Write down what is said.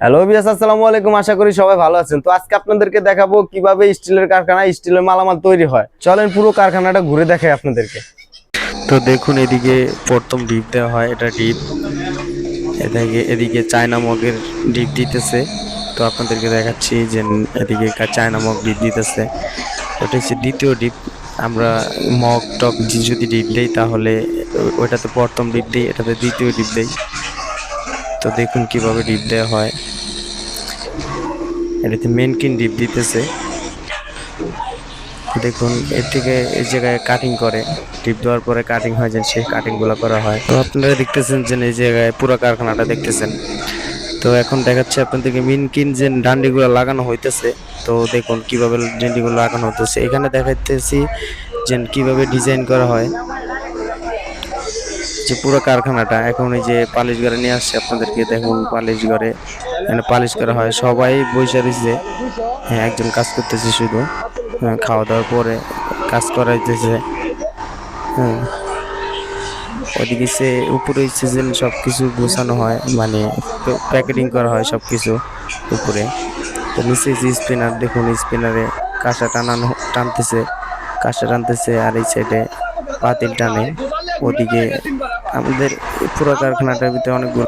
Hello বিয়াস, আসসালামু আলাইকুম। আশা করি সবাই ভালো আছেন। তো আজকে আপনাদেরকে দেখাবো কিভাবে স্টিলের কারখানায় স্টিলের মালামাল তৈরি হয়। চলেন পুরো কারখানাটা ঘুরে দেখাই আপনাদেরকে। তো দেখুন, এদিকে প্রথম ডিপ দেওয়া হয়, এটা ডিপ। এদিকে এদিকে চায়না মগের ডিপ দিতেছে। তো আপনাদেরকে দেখাচ্ছি যে এদিকে চায়না মগ ডিপ দিতেছে। ওটা হচ্ছে দ্বিতীয় ডিপ। আমরা মগ টক যদি ডিপ দেই তাহলে ওইটাতে প্রথম ডিপ দিই, এটাতে দ্বিতীয় ডিপ দেই। তো দেখুন কিভাবে ডিপ দেওয়া হয়। এটাতে মেনকিন ডিপ দিতেছে। দেখুন, এর থেকে এই জায়গায় কাটিং করে, টিপ দেওয়ার পরে কাটিং হয়, যে সেই কাটিং গুলো করা হয়। তো আপনারা দেখতেছেন যে এই জায়গায় পুরো কারখানাটা দেখতেছেন। তো এখন দেখাচ্ছে আপনাদেরকে মিনকিন যে ডান্ডিগুলো লাগানো হইতেছে। তো দেখুন কিভাবে ডান্ডিগুলো লাগানো হইতেছে, এখানে দেখাইতেছি যে কিভাবে ডিজাইন করা হয়। যে পুরো কারখানাটা এখন এই যে পালিশ ঘরে নিয়ে আসছে আপনাদেরকে, দেখুন পালিশ ঘরে এখানে পালিশ করা হয়। সবাই বসে রয়েছে। হ্যাঁ, একজন কাজ করতেছে শুধু। হ্যাঁ, খাওয়া দাওয়ার পরে কাজ করাইতেছে। হ্যাঁ, ওদিকে সে উপরে সিজন সবকিছু গোছানো হয়, মানে প্যাকেটিং করা হয় সবকিছু উপরে। তো নিচে যে স্পিনার, দেখুন স্পিনারে কাঁসা টানতেছে, কাঁসা টানতেছে, আর এই সাইডে পাতিল টানে। ওদিকে আমাদের পুরো কারখানাটার ভিতরে অনেকগুলো